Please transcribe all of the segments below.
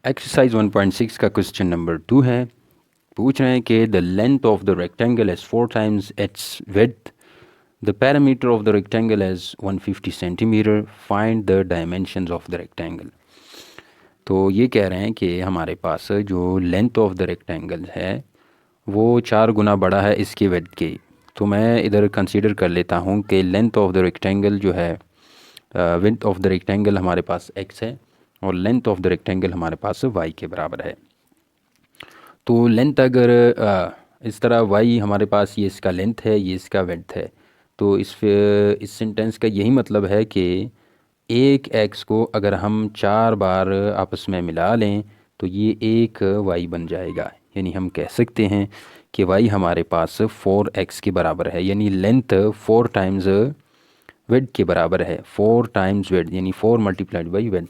Exercise 1.6 का question number 2 है। पूछ रहे हैं कि the length of the rectangle is 4 times it's width, the parameter of the rectangle is 150 centimetre, find the dimensions of the rectangle. तो ये कह रहे हैं कि हमारे पास जो लेंथ ऑफ द रेक्टेंगल है वो 4 गुना बड़ा है इसके विड्थ के। तो मैं इधर कंसीडर कर लेता हूँ कि लेंथ ऑफ द रेक्टेंगल जो है, विड्थ ऑफ द रेक्टेंगल हमारे पास x है और लेंथ ऑफ द रेक्टेंगल हमारे पास y के बराबर है। तो लेंथ अगर इस तरह y हमारे पास ये इसका लेंथ है, ये इसका विड्थ है, तो इस सेंटेंस का यही मतलब है कि एक x को अगर हम 4 बार आपस में मिला लें तो ये एक y बन जाएगा। यानी हम कह सकते हैं कि y हमारे पास 4x के बराबर है, यानी लेंथ 4 टाइम्स विड्थ के बराबर है। 4 टाइम्स विड्थ यानी 4 मल्टीप्लाइड बाई विड्थ।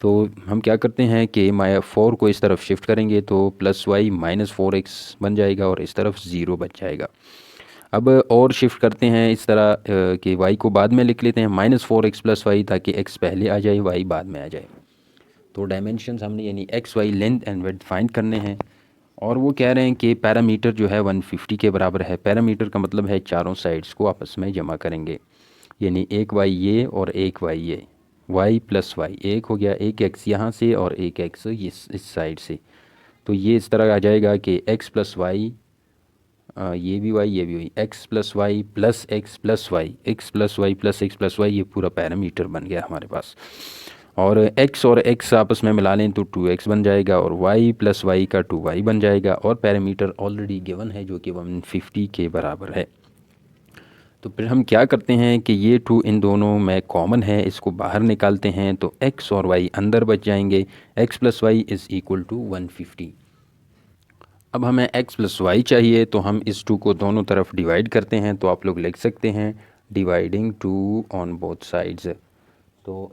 तो हम क्या करते हैं कि 4 को इस तरफ शिफ्ट करेंगे तो प्लस वाई माइनस 4x बन जाएगा और इस तरफ 0 बच जाएगा। अब और शिफ्ट करते हैं इस तरह कि y को बाद में लिख लेते हैं -4x प्लस वाई, ताकि x पहले आ जाए y बाद में आ जाए। तो डायमेंशंस हमने यानी x y length and width find करने हैं। और वो कह रहे हैं कि पैरामीटर जो है 150 के बराबर है। पैरामीटर का मतलब है चारों साइड्स को आपस में जमा करेंगे, यानी एक y ये और एक y ये, y प्लस वाई, एक हो गया, एक x यहाँ से और एक x इस साइड से। तो ये इस तरह आ जाएगा कि x प्लस वाई, ये भी y ये भी y, x plus Y plus X plus Y, X plus Y plus X plus Y, ये पूरा पैरामीटर बन गया हमारे पास। और x और x आपस में मिला लें तो 2x बन जाएगा और y प्लस वाई का 2y बन जाएगा। और पैरामीटर ऑलरेडी गिवन है जो कि 150 के बराबर है। तो फिर हम क्या करते हैं कि ये 2 इन दोनों में कॉमन है, इसको बाहर निकालते हैं तो x और y अंदर बच जाएंगे। x plus Y is equal to 150। अब हमें x प्लस वाई चाहिए तो हम इस 2 को दोनों तरफ डिवाइड करते हैं। तो आप लोग लिख सकते हैं डिवाइडिंग 2 ऑन बोथ साइड्स। तो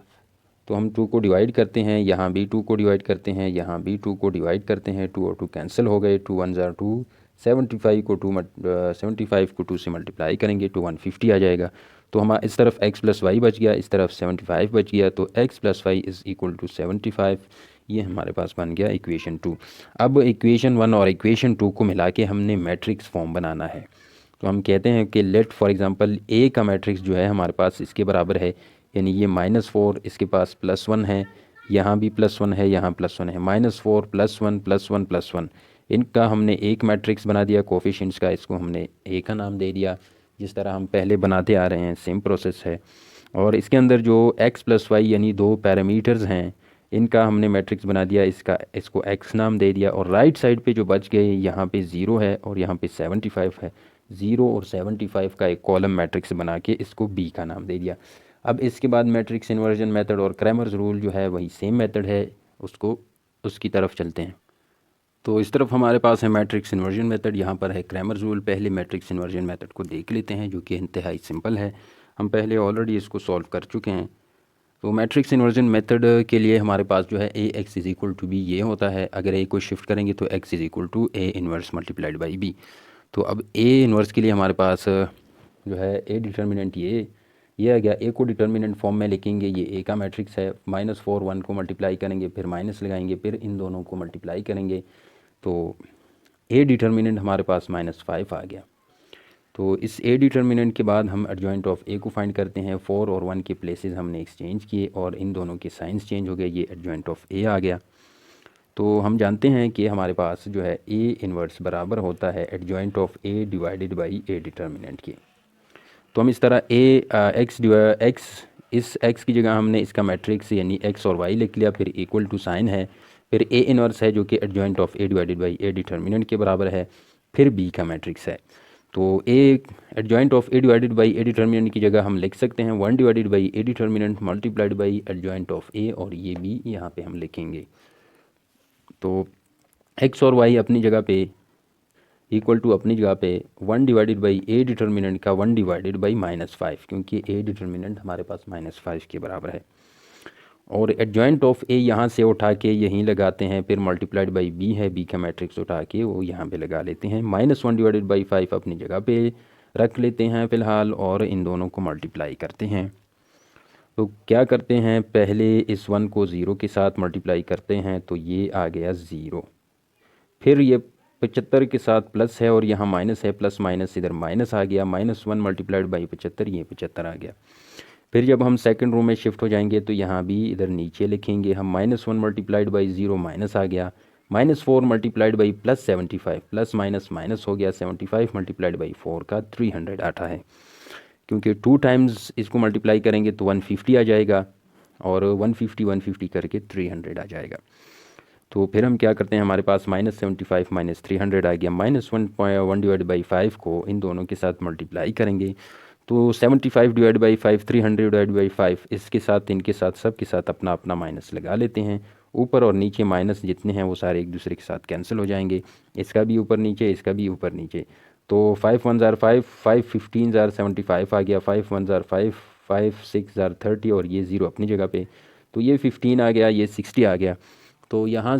हम 2 को डिवाइड करते हैं, यहाँ भी 2 को डिवाइड करते हैं, यहाँ भी 2 को डिवाइड करते हैं। 2 और 2 कैंसिल हो गए, 2 1 ज़ार 2, 75 को 2 से मल्टीप्लाई करेंगे तो 150 आ जाएगा। तो हमारा इस तरफ x प्लस वाई बच गया, इस तरफ 75 बच गया, तो x plus Y is equal to 75। ये हमारे पास बन गया इक्वेशन 2। अब इक्वेशन 1 और इक्वेशन 2 को मिला के हमने मैट्रिक्स फॉर्म बनाना है। तो हम कहते हैं कि लेट फॉर एग्जांपल a का मैट्रिक्स जो है हमारे पास इसके बराबर है, यानी ये -4, इसके पास +1 है, यहाँ भी +1 है, यहाँ +1 है, -4 +1 +1 +1, इनका हमने एक मैट्रिक्स बना दिया कोफिशिएंट्स का। इसको हमने a का नाम दे दिया, जिस तरह हम पहले बनाते आ रहे हैं सेम प्रोसेस है। और इसके अंदर जो x प्लस वाई यानी 2 पैरामीटर्स हैं, इनका हमने मैट्रिक्स बना दिया, इसको x नाम दे दिया। और राइट साइड पे जो बच गए, यहाँ पे 0 है और यहाँ पे 75 है, 0 और 75 का एक कॉलम मैट्रिक्स बना के इसको b का नाम दे दिया। अब इसके बाद मैट्रिक्स इन्वर्जन मेथड और क्रैमर्स रूल जो है वही सेम मेथड है, उसकी तरफ चलते हैं। तो इस तरफ हमारे पास है मैट्रिक्स इन्वर्जन मेथड, यहाँ पर है क्रैमर्स रूल। पहले मैट्रिक्स इन्वर्जन मेथड को देख लेते हैं जो कि इंतहाई सिंपल है, हम पहले ऑलरेडी इसको सॉल्व कर चुके हैं। तो मैट्रिक्स इन्वर्जन मेथड के लिए हमारे पास जो है A X is equal to B ये होता है। अगर ए को शिफ्ट करेंगे तो X is equal to A inverse multiplied by B. तो अब ए इन्वर्स के लिए हमारे पास जो है ए डिटर्मिनेंट ये आ गया। ए को डिटर्मिनेंट फॉर्म में लिखेंगे, ये ए का मैट्रिक्स है, -4 1 को मल्टीप्लाई करेंगे, फिर माइनस लगाएंगे, फिर इन दोनों को मल्टीप्लाई करेंगे, तो ए डिटर्मिनेंट हमारे पास -5 आ गया। तो इस ए डिटर्मिनेंट के बाद हम एडजॉइंट ऑफ ए को फाइंड करते हैं। 4 और 1 के प्लेसेस हमने एक्सचेंज किए और इन दोनों के साइंस चेंज हो गए, ये एडजॉइंट ऑफ ए आ गया। तो हम जानते हैं कि हमारे पास जो है ए इन्वर्स बराबर होता है adjoint of A divided by A determinant के। तो हम इस तरह इस x की जगह हमने इसका मैट्रिक्स यानी x और y लिख लिया, फिर इक्वल टू साइन है, फिर a इनवर्स है जो कि adjoint of a divided by a determinant के बराबर है, फिर b का मैट्रिक्स है। तो a adjoint of a divided by a determinant की जगह हम लिख सकते हैं 1 divided by a determinant multiplied by adjoint of a, और ये भी यहाँ पे हम लिखेंगे। तो x और y अपनी जगह पे इक्वल टू अपनी जगह पे 1 डिवाइडेड बाई ए डिटर्मिनेंट का 1 डिवाइडेड बाई -5, क्योंकि ए डिटर्मिनेंट हमारे पास -5 के बराबर है। और एडजॉइंट ऑफ ए यहाँ से उठा के यहीं लगाते हैं, फिर मल्टीप्लाइड बाई बी है, बी का मैट्रिक्स उठा के वो यहाँ पे लगा लेते हैं। -1 डिवाइडेड बाई 5 अपनी जगह पे रख लेते हैं फ़िलहाल, और इन दोनों को मल्टीप्लाई करते हैं। तो क्या करते हैं, पहले इस 1 को 0 के साथ मल्टीप्लाई करते हैं तो ये आ गया 0। फिर ये 75 के साथ प्लस है और यहाँ माइनस है, प्लस माइनस इधर माइनस आ गया, -1 मल्टीप्लाइड बाई 75, ये 75 आ गया। फिर जब हम सेकंड रो में शिफ्ट हो जाएंगे तो यहाँ भी इधर नीचे लिखेंगे हम, -1 मल्टीप्लाइड बाई 0 माइनस आ गया, -4 multiplied by plus 75, plus minus minus हो गया, 75 मल्टीप्लाइड बाई 4 का 300 आता है। क्योंकि 2 टाइम्स इसको मल्टीप्लाई करेंगे तो 150 आ जाएगा, और 150 करके 300 आ जाएगा। तो फिर हम क्या करते हैं, हमारे पास -75 माइनस 300 आ गया, -1 डिवाइड बाई 5 को इन दोनों के साथ मल्टीप्लाई करेंगे तो 75 डिवाइड बाई 5, 300 डिवाइड बाई 5, इसके साथ इनके साथ सब के साथ अपना अपना माइनस लगा लेते हैं। ऊपर और नीचे माइनस जितने हैं वो सारे एक दूसरे के साथ कैंसिल हो जाएंगे, इसका भी ऊपर नीचे, इसका भी ऊपर नीचे। तो 5 1 ज़ार 5, 5 15 ज़ार 75 आ गया, 5 1 ज़ार 5, 5 6 ज़ार 30, और ये 0 अपनी जगह पे, तो ये 15 आ गया, ये 60 आ गया। तो यहाँ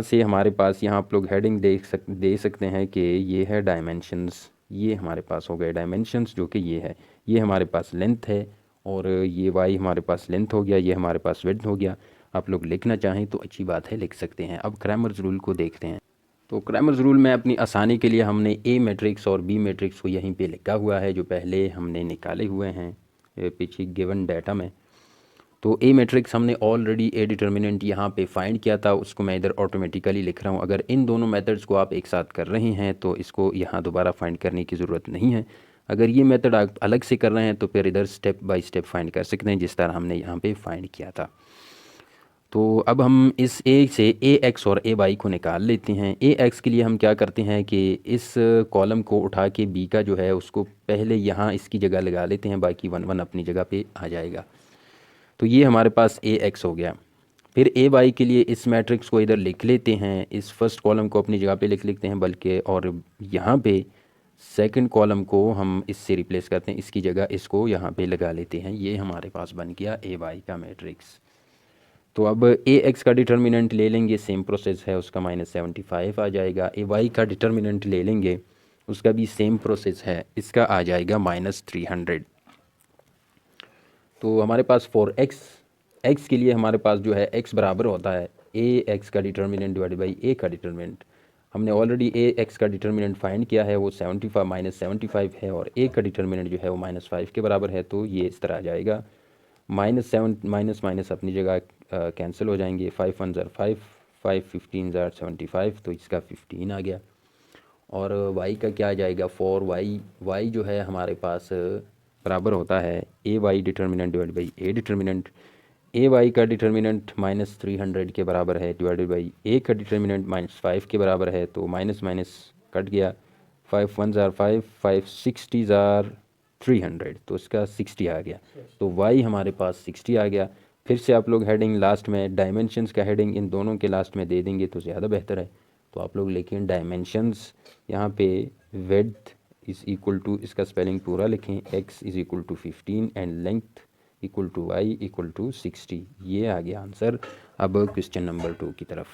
से हमारे पास, यहाँ आप लोग हेडिंग दे सकते हैं कि ये है डायमेंशंस, ये हमारे पास हो गए डायमेंशंस, जो कि ये है, ये हमारे पास लेंथ है, और ये वाई हमारे पास लेंथ हो गया, ये हमारे पास विड्थ हो गया। आप लोग लिखना चाहें तो अच्छी बात है, लिख सकते हैं। अब क्रैमर्स रूल को देखते हैं। तो क्रैमर्स रूल में अपनी आसानी के लिए हमने ए मैट्रिक्स और बी मैट्रिक्स को यहीं पे लिखा हुआ है, जो पहले हमने निकाले हुए हैं पीछे गिवन डाटा में। तो ए मैट्रिक्स हमने ऑलरेडी ए डिटर्मिनेंट यहाँ पे फाइंड किया था, उसको मैं इधर ऑटोमेटिकली लिख रहा हूँ। अगर इन दोनों मेथड्स को आप एक साथ कर रहे हैं तो इसको यहाँ दोबारा फाइंड करने की ज़रूरत नहीं है। अगर ये मेथड आप अलग से कर रहे हैं तो फिर इधर स्टेप बाय स्टेप फाइंड कर सकते हैं, जिस तरह हमने यहाँ पे फाइंड किया था। तो अब हम इस ए से ए एक्स और ए वाई को निकाल लेते हैं। ए एक्स के लिए हम क्या करते हैं कि इस कॉलम को उठा के बी का जो है उसको पहले यहाँ इसकी जगह लगा लेते हैं, बाकी 1 1 अपनी जगह पे आ जाएगा। तो ये हमारे पास ए एक्स हो गया। फिर ए वाई के लिए इस मैट्रिक्स को इधर लिख लेते हैं, इस फर्स्ट कॉलम को अपनी जगह पे लिख लेते हैं बल्कि, और यहाँ पे सेकंड कॉलम को हम इससे रिप्लेस करते हैं, इसकी जगह इसको यहाँ पे लगा लेते हैं। ये हमारे पास बन गया ए वाई का मैट्रिक्स। तो अब ए एक्स का डिटर्मिनेंट ले लेंगे, सेम प्रोसेस है, उसका -75 आ जाएगा। ए वाई का डिटर्मिनेंट ले लेंगे, उसका भी सेम प्रोसेस है, इसका आ जाएगा -300। तो हमारे पास फॉर एक्स के लिए हमारे पास जो है एक्स बराबर होता है ए एक्स का डिटर्मिनेंट डिवाइड बाई ए का डिटर्मिनेंट। हमने ऑलरेडी ए एक्स का डिटर्मिनेंट फाइंड किया है, वो 75 है, और ए का डिटर्मिनेंट जो है वो -5 के बराबर है। तो ये इस तरह आ जाएगा, -7 माइनस अपनी जगह कैंसिल हो जाएंगे, 5 1 ज़ार 5, 5 15 ज़ार 75, तो इसका 15 आ गया। और वाई का क्या आ जाएगा, फॉर वाई जो है हमारे पास बराबर होता है A Y determinant divide by A determinant. A Y का डिटर्मिनेंट -300 के बराबर है, डिवाइडेड बाई ए का डिटर्मिनेंट -5 के बराबर है, तो माइनस माइनस कट गया, 5 1 ज़ार 5, 5 60 ज़ार 300, तो इसका 60 आ गया। तो वाई हमारे पास 60 आ गया। फिर से आप लोग हेडिंग लास्ट में, डायमेंशंस का हेडिंग इन दोनों के लास्ट में दे देंगे तो ज़्यादा बेहतर है। तो आप लोग लिखें डायमेंशंस, यहाँ पे विड्थ इज़ इक्वल टू, इसका स्पेलिंग पूरा लिखें, x is equal to 15 and length equal to y equal to 60। ये आ गया आंसर। अब क्वेश्चन नंबर 2 की तरफ।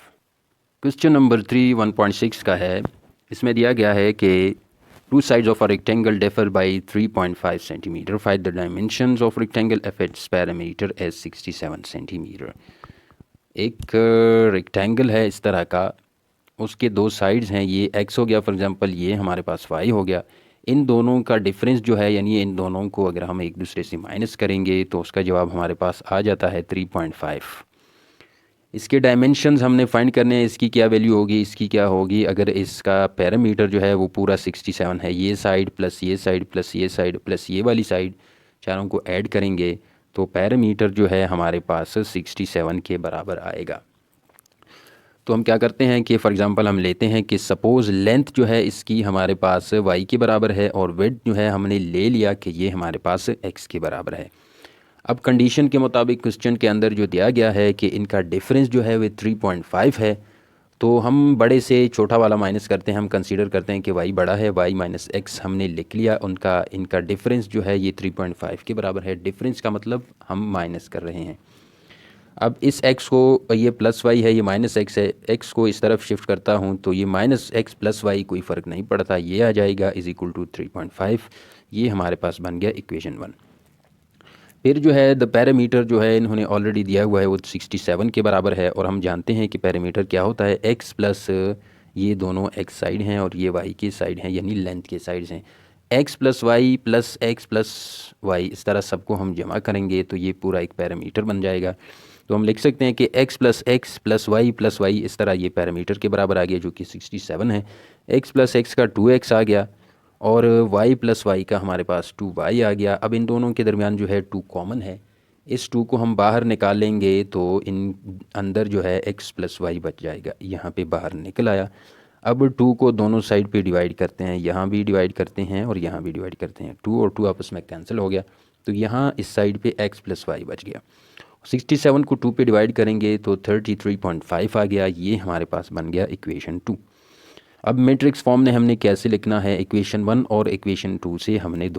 क्वेश्चन नंबर 3 1.6 का है। इसमें दिया गया है कि two sides of a rectangle differ by 3.5 centimetre, find the dimensions of rectangle if its parameter is 67 centimetre. एक रेक्टेंगल है इस तरह का, उसके दो साइड्स हैं, ये x हो गया फॉर एग्जांपल, ये हमारे पास y हो गया। इन दोनों का डिफरेंस जो है, यानी इन दोनों को अगर हम एक दूसरे से माइनस करेंगे तो उसका जवाब हमारे पास आ जाता है 3.5। इसके डायमेंशंस हमने फाइंड करने हैं, इसकी क्या वैल्यू होगी, इसकी क्या होगी। अगर इसका पैरामीटर जो है वो पूरा 67 है, ये साइड प्लस ये साइड प्लस ये साइड प्लस ये वाली साइड, चारों को ऐड करेंगे तो पैरामीटर जो है हमारे पास 67 के बराबर आएगा। तो हम क्या करते हैं कि फॉर एग्जांपल हम लेते हैं कि सपोज़ लेंथ जो है इसकी हमारे पास y के बराबर है, और विड्थ जो है हमने ले लिया कि ये हमारे पास x के बराबर है। अब कंडीशन के मुताबिक क्वेश्चन के अंदर जो दिया गया है कि इनका डिफरेंस जो है वो 3.5 है, तो हम बड़े से छोटा वाला माइनस करते हैं, हम कंसीडर करते हैं कि y बड़ा है, y माइनस x हमने लिख लिया, इनका डिफरेंस जो है ये 3.5 के बराबर है। डिफरेंस का मतलब हम माइनस कर रहे हैं। अब इस x को, ये प्लस y है, ये माइनस x है, x को इस तरफ शिफ्ट करता हूँ तो ये -x प्लस y कोई फ़र्क नहीं पड़ता, ये आ जाएगा इज़ इक्वल टू 3.5। ये हमारे पास बन गया इक्वेशन 1। फिर जो है द पैरामीटर जो है इन्होंने ऑलरेडी दिया हुआ है वो 67 के बराबर है, और हम जानते हैं कि पैरामीटर क्या होता है, एक्स प्लस ये दोनों एक्स साइड हैं और ये वाई की साइड हैं, यानी लेंथ के साइड्स हैं। एक्स प्लस वाई इस तरह सबको हम जमा करेंगे तो ये पूरा एक पैरामीटर बन जाएगा। तो हम लिख सकते हैं कि एक्स प्लस वाई इस तरह ये पैरामीटर के बराबर आ गया जो कि 67 है। एक्स प्लस एक्स का 2x आ गया और y प्लस वाई का हमारे पास 2y आ गया। अब इन दोनों के दरमियान जो है 2 कॉमन है, इस 2 को हम बाहर निकाल लेंगे तो इन अंदर जो है x प्लस वाई बच जाएगा, यहाँ पे बाहर निकल आया। अब 2 को दोनों साइड पे डिवाइड करते हैं, यहाँ भी डिवाइड करते हैं और यहाँ भी डिवाइड करते हैं, 2 और 2 आपस में कैंसिल हो गया, तो यहाँ इस साइड पे x प्लस वाई बच गया। 67 को 2 पे डिवाइड करेंगे तो 33.5 आ गया, ये हमारे पास बन गया इक्वेशन 2। अब मैट्रिक्स फॉर्म में हमने कैसे लिखना है, इक्वेशन 1 और इक्वेशन 2 से हमने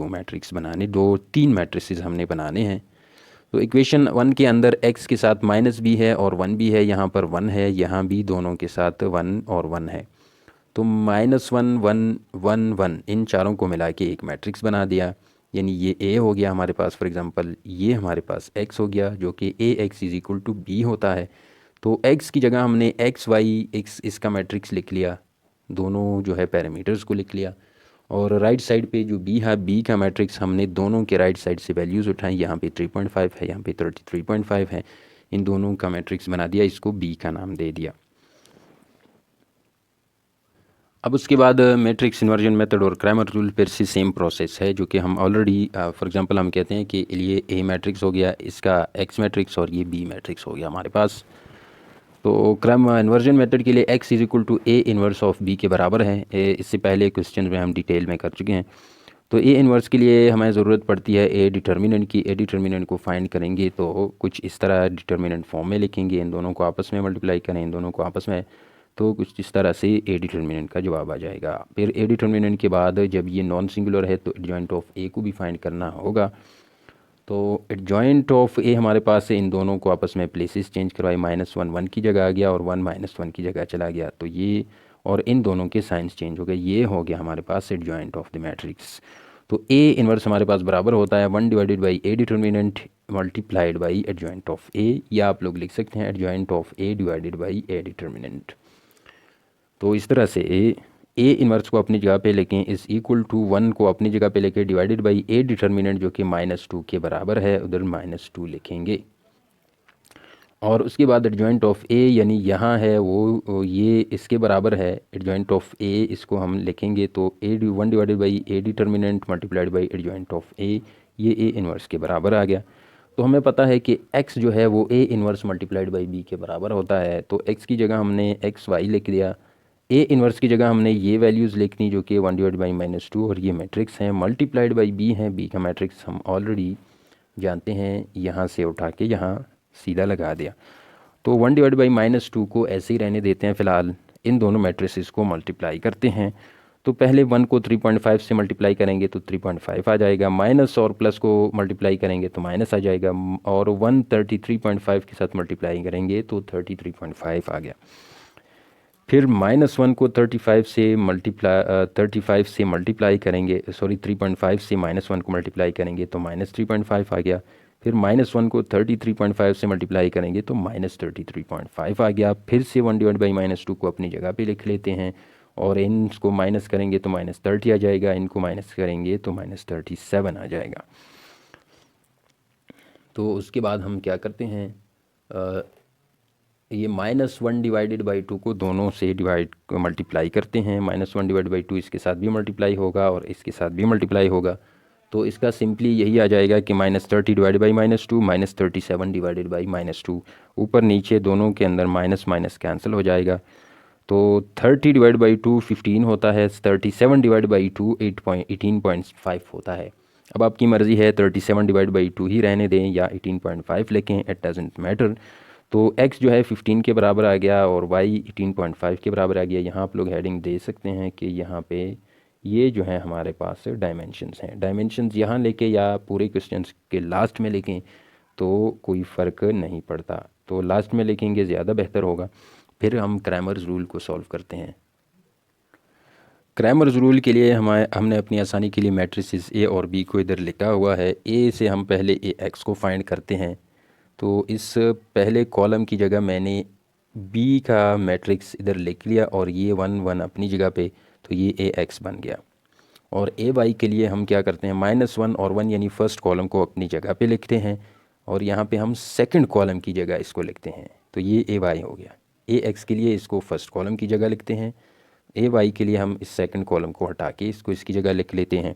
तीन मैट्रिसेस हमने बनाने हैं। तो इक्वेशन 1 के अंदर x के साथ माइनस भी है और 1 भी है, यहाँ पर 1 है, यहाँ भी दोनों के साथ 1 और 1 है, तो -1 इन चारों को मिला के एक मैट्रिक्स बना दिया, यानी ये A हो गया हमारे पास। फॉर एग्जांपल ये हमारे पास x हो गया जो कि AX = B होता है। तो x की जगह हमने x इसका मैट्रिक्स लिख लिया, दोनों जो है पैरामीटर्स को लिख लिया, और राइट साइड पे जो b है, b का मैट्रिक्स हमने दोनों के राइट साइड से वैल्यूज़ उठाई, यहाँ पे 3.5 है, यहाँ पे 33.5 है, इन दोनों का मैट्रिक्स बना दिया, इसको b का नाम दे दिया। अब उसके बाद मैट्रिक्स इन्वर्जन मेथड और क्रैमर रूल फिर से सेम प्रोसेस है जो कि हम ऑलरेडी फॉर एग्जांपल हम कहते हैं कि ये a मैट्रिक्स हो गया, इसका x मैट्रिक्स, और ये b मैट्रिक्स हो गया हमारे पास। तो क्रम इन्वर्जन मेथड के लिए x = a inverse of b के बराबर है। इससे पहले क्वेश्चन में हम डिटेल में कर चुके हैं। तो a इन्वर्स के लिए हमें ज़रूरत पड़ती है a डिटर्मिनेंट की। a डिटर्मिनेंट को फाइंड करेंगे तो कुछ इस तरह डिटर्मिनेंट फॉर्म में लिखेंगे, इन दोनों को आपस में मल्टीप्लाई करें, इन दोनों को आपस में, तो कुछ इस तरह से a डिटर्मिनेंट का जवाब आ जाएगा। फिर a डिटर्मिनेंट के बाद जब ये नॉन सिंगुलर है तो एडजॉइंट ऑफ a को भी फाइंड करना होगा। तो एडजॉइंट ऑफ ए हमारे पास है, इन दोनों को आपस में प्लेसेस चेंज करवाए, -1 की जगह आ गया और 1 -1 की जगह चला गया, तो ये और इन दोनों के साइंस चेंज हो गए, ये हो गया हमारे पास एडजॉइंट ऑफ द मैट्रिक्स। तो ए इन्वर्स हमारे पास बराबर होता है 1 divided by A determinant multiplied by adjoint of A, या आप लोग लिख सकते हैं adjoint of A divided by A determinant. तो इस तरह से ए इन्वर्स को अपनी जगह पे लेके = 1 को अपनी जगह पे लेके डिवाइडेड बाई ए डिटर्मिनेंट जो कि -2 के बराबर है, उधर -2 लिखेंगे। और उसके बाद एडजॉइंट ऑफ ए यानी यहाँ है वो ये इसके बराबर है, एडजॉइंट ऑफ ए इसको हम लिखेंगे तो 1 divided by A determinant multiplied by adjoint of A, ये ए इन्वर्स के बराबर आ गया। तो हमें पता है कि x जो है वो a inverse multiplied by b के बराबर होता है, तो x की जगह हमने xy लिख दिया, a इन्वर्स की जगह हमने ये वैल्यूज़ लिखनी जो कि 1 डिवाइड बाई -2 और ये मैट्रिक्स हैं, मल्टीप्लाइड बाई b है, b का मैट्रिक्स हम ऑलरेडी जानते हैं, यहाँ से उठा के यहाँ सीधा लगा दिया। तो 1 डिवाइड बाई -2 को ऐसे ही रहने देते हैं फ़िलहाल, इन दोनों मैट्रिसेस को मल्टीप्लाई करते हैं। तो पहले 1 को 3.5 से मल्टीप्लाई करेंगे तो 3.5 आ जाएगा, माइनस और प्लस को मल्टीप्लाई करेंगे तो माइनस आ जाएगा, और 1 33.5 के साथ मल्टीप्लाई करेंगे तो 33.5 आ गया। फिर -1 को 35 से मल्टीप्लाई करेंगे, सॉरी 3.5 से -1 को मल्टीप्लाई करेंगे तो -3.5 आ गया। फिर -1 को 33.5 से मल्टीप्लाई करेंगे तो -33.5 आ गया। फिर से 1 डिवाइड बाई -2 को अपनी जगह पे लिख लेते हैं, और इनको माइनस करेंगे तो -30 आ जाएगा, इनको माइनस करेंगे तो -37 आ जाएगा। तो उसके बाद हम क्या करते हैं, ये -1 डिवाइडेड बाई 2 को दोनों से मल्टीप्लाई करते हैं, -1 डिवाइड बाई 2 इसके साथ भी मल्टीप्लाई होगा और इसके साथ भी मल्टीप्लाई होगा, तो इसका सिंपली यही आ जाएगा कि -30 डिवाइड बाई -2 -37 डिवाइडेड बाई -2, ऊपर नीचे दोनों के अंदर माइनस माइनस कैंसिल हो जाएगा। तो 30 डिवाइड बाई 2 15 होता है, 37 डिवाइड बाई 2 18.5 होता है। अब आपकी मर्ज़ी है 37 डिवाइड बाई 2 ही रहने दें या 18.5 लिखें, इट डजंट मैटर। तो x जो है 15 के बराबर आ गया और y 18.5 के बराबर आ गया। यहाँ आप लोग हेडिंग दे सकते हैं कि यहाँ पे ये जो है हमारे पास डायमेंशंस हैं, डायमेंशंस यहाँ लेके या पूरे क्वेश्चंस के लास्ट में लिखें तो कोई फ़र्क नहीं पड़ता, तो लास्ट में लिखेंगे ज़्यादा बेहतर होगा। फिर हम क्रैमर्स रूल को सॉल्व करते हैं। क्रैमर्स रूल के लिए हमने अपनी आसानी के लिए मैट्रिसेस ए और बी को इधर लिखा हुआ है। ए से हम पहले ए एक्स को फाइंड करते हैं, तो इस पहले कॉलम की जगह मैंने बी का मैट्रिक्स इधर लिख लिया और ये 1 1 अपनी जगह पे, तो ये ए एक्स बन गया। और ए वाई के लिए हम क्या करते हैं, -1 और 1 यानी फ़र्स्ट कॉलम को अपनी जगह पे लिखते हैं और यहाँ पे हम सेकंड कॉलम की जगह इसको लिखते हैं, तो ये ए वाई हो गया। ए एक्स के लिए इसको फर्स्ट कॉलम की जगह लिखते हैं, ए वाई के लिए हम इस सेकंड कॉलम को हटा के इसको इसकी जगह लिख लेते हैं,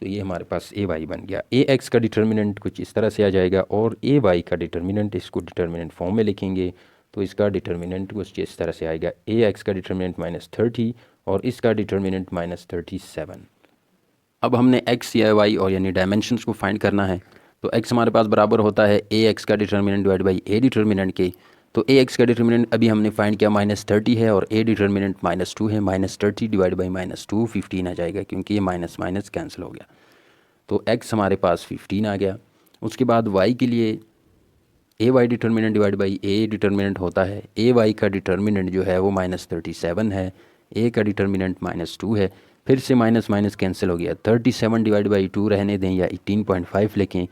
तो ये हमारे पास ए वाई बन गया। ए एक्स का डिटर्मिनेंट कुछ इस तरह से आ जाएगा और ए वाई का डिटर्मिनेंट इसको डिटर्मिनेंट फॉर्म में लिखेंगे, तो इसका डिटर्मिनेंट कुछ इस तरह से आएगा। ए एक्स का डिटर्मिनेंट -30 और इसका डिटर्मिनेंट -37। अब हमने एक्स या वाई और यानी डायमेंशंस को फाइंड करना है, तो एक्स हमारे पास बराबर होता है ए एक्स का determinant divide by A determinant के। तो ए एक्स का डिटर्मिनेंट अभी हमने फाइंड किया -30 है और ए डिटर्मिनेंट -2 है। -30 डिवाइड बाई -2 15 आ जाएगा, क्योंकि ये माइनस माइनस कैंसिल हो गया, तो एक्स हमारे पास 15 आ गया। उसके बाद वाई के लिए A Y determinant divide by A determinant होता है। ए वाई का डिटर्मिनेंट जो है वो -37 है, ए का डिटर्मिनेंट -2 है, फिर से माइनस माइनस कैंसिल हो गया। 37 डिवाइड बाई 2 रहने दें या 18.5 लिखें,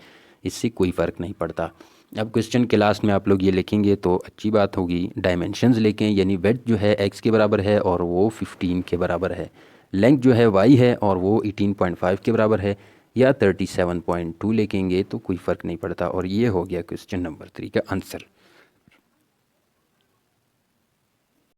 इससे कोई फ़र्क नहीं पड़ता। अब क्वेश्चन के लास्ट में आप लोग ये लिखेंगे तो अच्छी बात होगी, डायमेंशंस लिखें, यानी वेट जो है एक्स के बराबर है और वो 15 के बराबर है, लेंथ जो है वाई है और वो 18.5 के बराबर है, या 37.2 लिखेंगे तो कोई फ़र्क नहीं पड़ता। और ये हो गया क्वेश्चन नंबर 3 का आंसर।